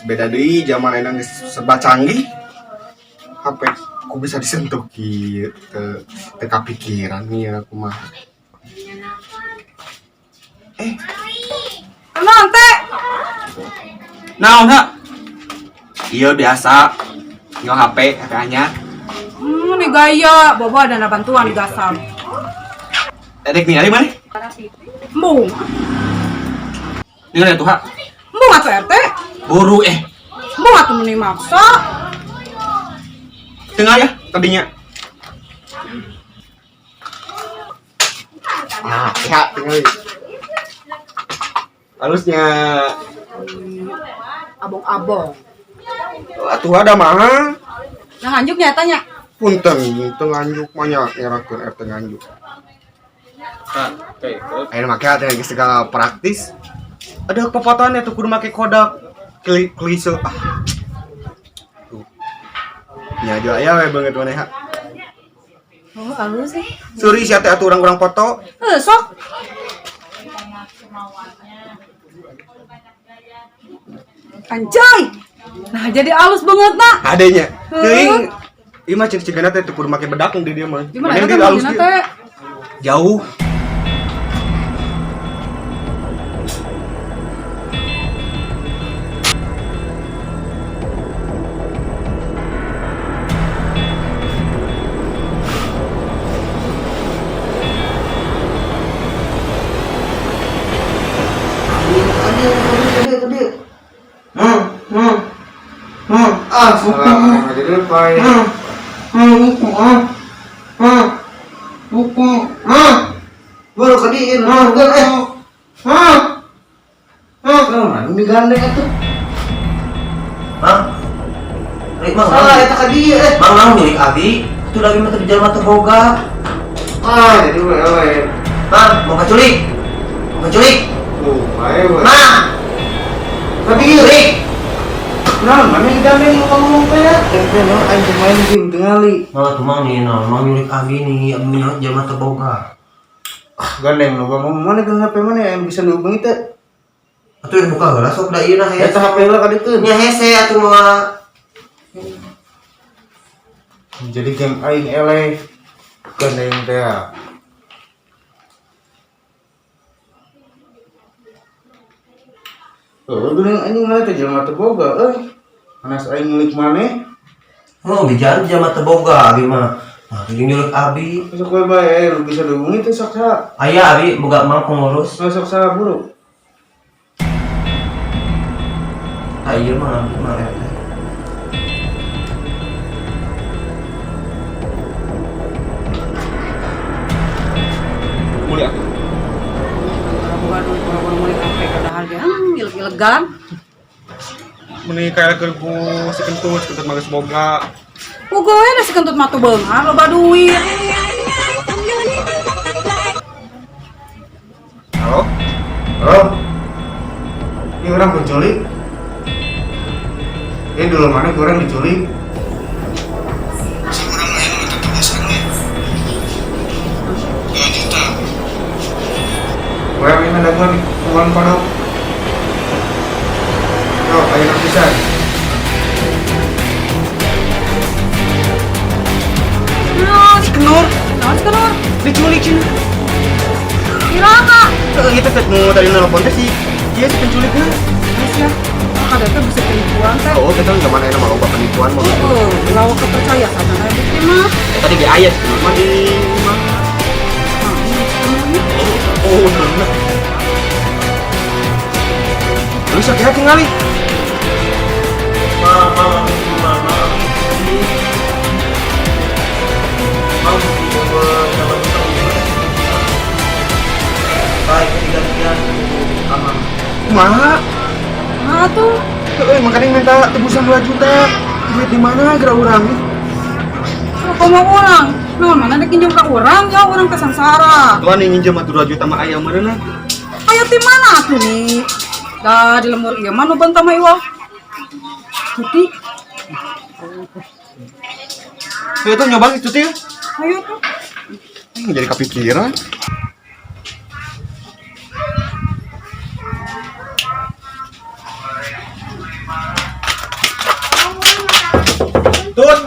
Beda deui zaman enak serba canggih. HP ku bisa disentuh kieu teu kapikiran nih aku mah. Naon teh? Naon ha? Iya biasa. Nyo HP anyar. Ini gaya, bobo ada bantuan gasam. Edek ningali mana? Embung. Ningali atuh ha. Embung atuh RT. Buru Embung atuh meni maksa. Tengah ya tadinya. Ya, tinggal. Halusnya Abong-abong. atuh ada mah. Yang anjuk nyatanya. Punten teu nganjuk mah nya ngerakeun RT nganjuk. Ayeuna make atuh geus segala praktis. Ada pepotoannya tuh kudu make kodak klise. Nya aja aya we banget maneh ha. Oh, halus sih. Suri sia teh atuh urang-urang foto. Sok. Anjay. Nah, jadi halus banget nak. Adanya. Teuing ieu mah ciri-cirina teh teu kudu make bedak di dieu mah. Gimana Maneh teh di halus gimana dieu. teh? Jauh. Baru kadiin, ini gandeng itu. Salah eta ka dieu Mang milik abi, itu lagi mah di jelema teu boga. jadi we. Mang, mau kaculik. Tuh, bae we. Mang, Ka dieu. culik. Nah, mana gandeng lu ngomong teh? Ente no aing main game tingali. Nah, tuh mang nih, mang milik abi nih, abi nya jelema teu boga. Gandeng lu ngomong mana ke HP mana yang bisa dihubungi teh? Atuh dibuka heula sok da ieu nah Eta HP lah ka dieu. nya hese atuh mah. Jadi game aing eleh gandeng teh. Gandeng anjing mah teh jelema teu boga euy. Anas aing milik maneh. Oh, bijan jelema teu boga abi mah. Nah, jadi milik abi. Sok we bae lu bisa dihubungi teh sok sa. Aya abi boga mang pengurus. Sok sa buru. Ayo mah eta. Mulia. Boga duit boga mulai HP padahal dia ileg-ilegan. Meni kayak keur ku sikentut mah geus boga. Pogoe da si kentut matu beunghar loba duit. Halo? Halo. Ini orang penculik. Ini dulu mana orang diculik? Orang ini ada uang kodok. Yo, ayo nak bisa. Nah, si Kenur. Nah, si Kenur. Diculik cina. Iraha. Kita ketemu tadi nelpon teh si dia si penculiknya. Aisyah. Kada teh bisa penipuan teh. Oh, kita zaman enak mau bapak penipuan mah. Lawa kepercayaan sama bukti mah. Tadi ge aya sih mah di mah. Oh, bener. Lu sakit tinggali. kumaha? Nah tuh. Makanya minta tebusan 2 juta. Duit di mana gerak urang? Apa mau orang? Nah, mana ada pinjam ke orang, ya orang kesangsara. Tuan yang nginjem atuh 2 juta mah ayam mana? Ayo tim mana tuh nih? Dah di lemur iya mana bantah mah iwa. Tuti, Tuh itu nyoba itu tuh. ayo tuh. Jadi kepikiran. Tut,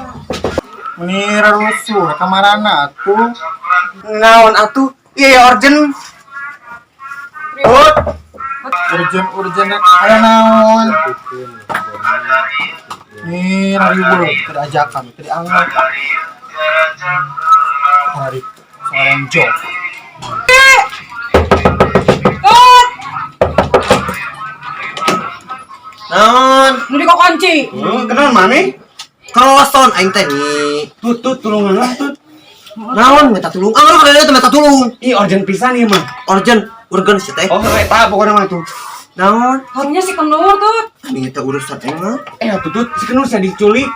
Menira rusuh kamarana tuh. naon atuh? Iya ya urgent. Tut, Urgent aya naon? Ini rariweuh keur ajakan teu dianggap. Hari seorang job. Naon? Nu di kunci. Kenal mana? Kaloson aing teh nih. tut tulungan lah tut. Naon minta tulung? Ah, kalau ada minta tulung. Ih urgent pisan ieu mah. Urgen sih teh. Oh, eta pokoknya mah tuh. Naon? Harusnya si kendor tuh. Ini teh urusan aing mah. Atuh tut, si Kenur saya diculik.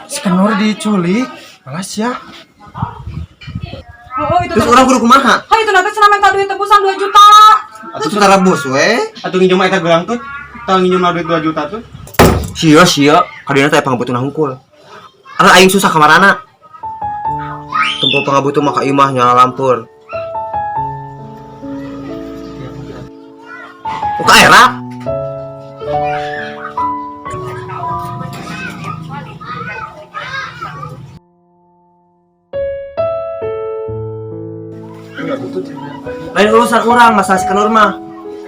Si Kenur diculik. Malas ya. Oh, itu Terus tuh. orang kudu kumaha? Hai, itu nanti cenah minta duit tebusan 2 juta. Atuh tara bos we. Atuh nginjem eta gelang tut. Tang nginjem duit 2 juta tut. Sia, kadina teh pangabutuh hungkul. Karena aing susah kamarana. Tempo pangabutuh mah ka imah nyala lampur. Buka era. Lain urusan orang masalah si Kenur mah.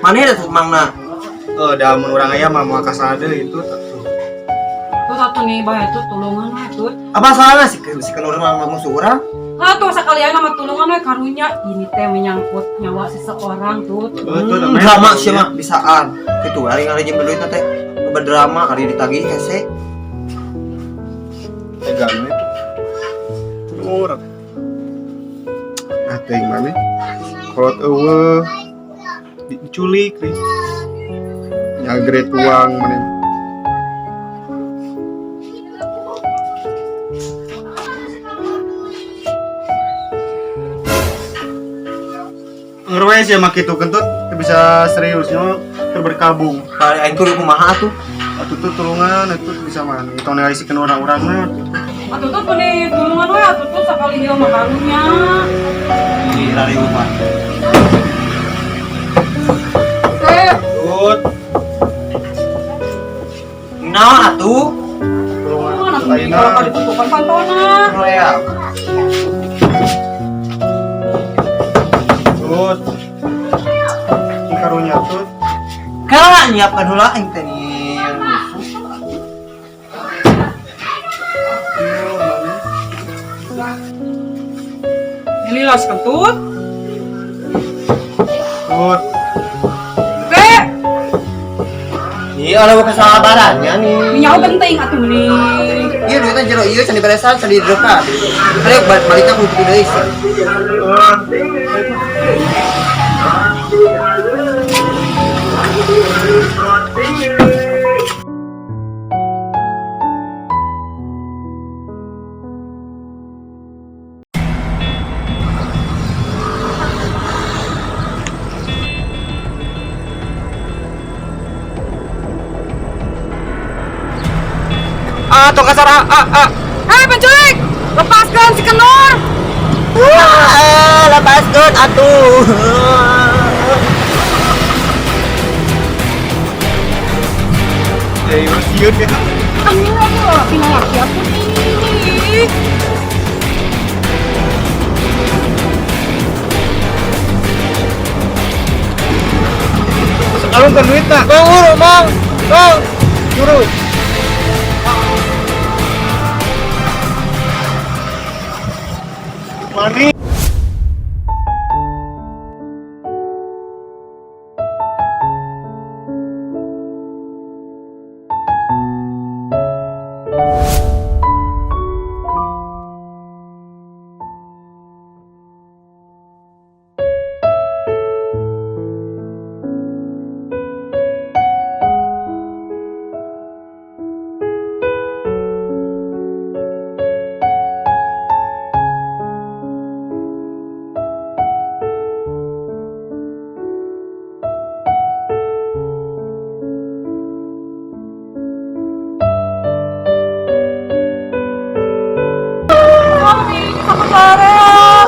Mana ada tuh mangna? Da mun urang aya mah moal kasade itu. Tuh satu nih, bahaya tuh tulungan lah tuh. Apa salahnya si Kenur mah musuh orang? Ah tuh sekalian nama tulungan we karunya ini teh menyangkut nyawa seseorang tuh. Drama sih mah bisaan. Kitu ari ngarejem duit teh. Berdrama kali ditagih hese. Tegang we. Urang. Teh mana? Kolot eueuh diculik nih. Nyagret uang mana? Ngerwes ya mak itu kentut bisa seriusnya berkabung. Kali aing kudu kumaha atuh? Atuh tuh tulungan itu bisa mana? Kita ngasihkeun orang-orang mah. Atuh tuh peni tulungan we atuh tuh sekali dia mah karunya. Di rari rumah. Tut, Naon atuh? tulungan Mana tuh lainna. kalau kada ditutupan pantona. Royal. Tut. Ini karunya tut. Kala nyiapkan heula aing teh nih musuh. Ini las kentut. Tut. Teh, Iya, ada kesabarannya nih. minyak penting atuh nih. Iya, duitnya jero ieu can diberesan, can didroka. Kali baliknya kudu deui sih. Tong kasar Hei penculik, lepaskan si kendor. Wah, lepaskeun atuh. Ya, sieun ya. Aduh, pinang laki aku nih. Sekarang kan duit nak. Bang, uru, Bang. Bang. Juru. Mani. Sarah.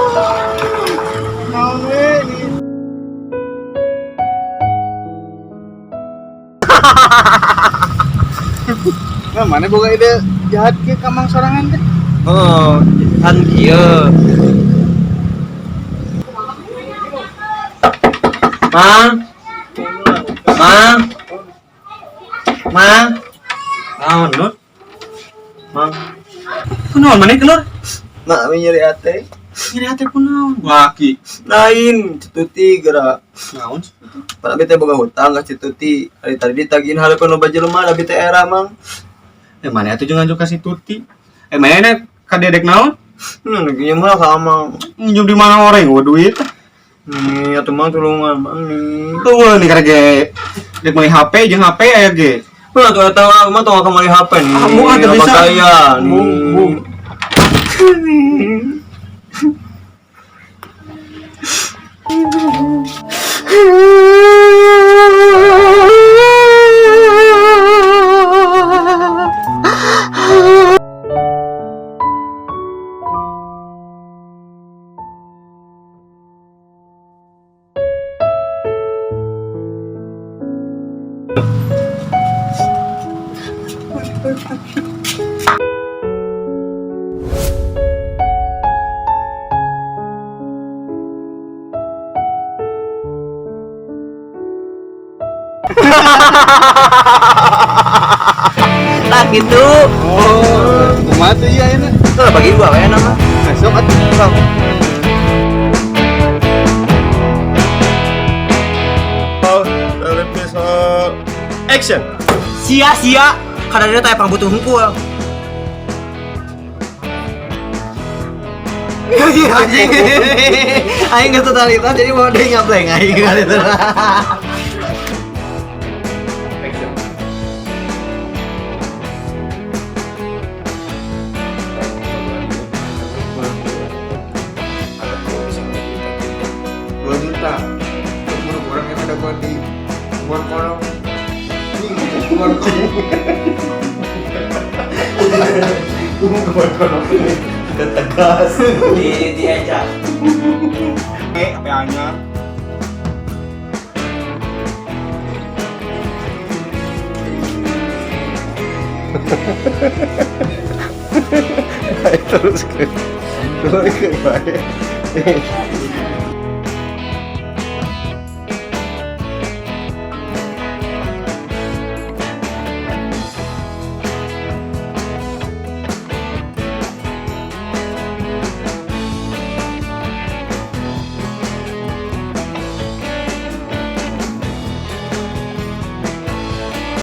Nah, mana boga ide jahat ke kamang sorangan teh? Oh, kan kieu. Mang. Mang. Mang. Naon, Nur? Mang. Kunaon maneh keluar? Mak we nyeri ate. Nyeri hati kunaon? Waki. Lain, Cituti geura. Naon? Pada bete boga hutang ka Cituti. Hari tadi ditagihin haleupkeun loba jelema da bete era, Mang. Maneh atuh jangan kasih tuti. Maneh ka dedek naon? Lagi mah ka Amang. Nginjem di mana orang gua duit. Nih, atuh Mang tulungan, Mang nih. Tuh nih karena ge dek meuli HP jeung HP aya ge. Nah, tuh tahu mah tuh kembali HP nih. Kamu ada Apa bisa. gaya Bu. nih. Tak gitu. Oh, kumaha tuh ieu ayeuna? Tuh bagi gua we nama. Sok atuh kurang. Action. Sia-sia karena dia teh butuh hungkul. Anjing. Aing geus totalitas jadi mau deui ngableng aing kali itu. Juta untuk orang yang ada buat di buat kolong buat kolong Ketegas di eja. HP anyar. terus ke baik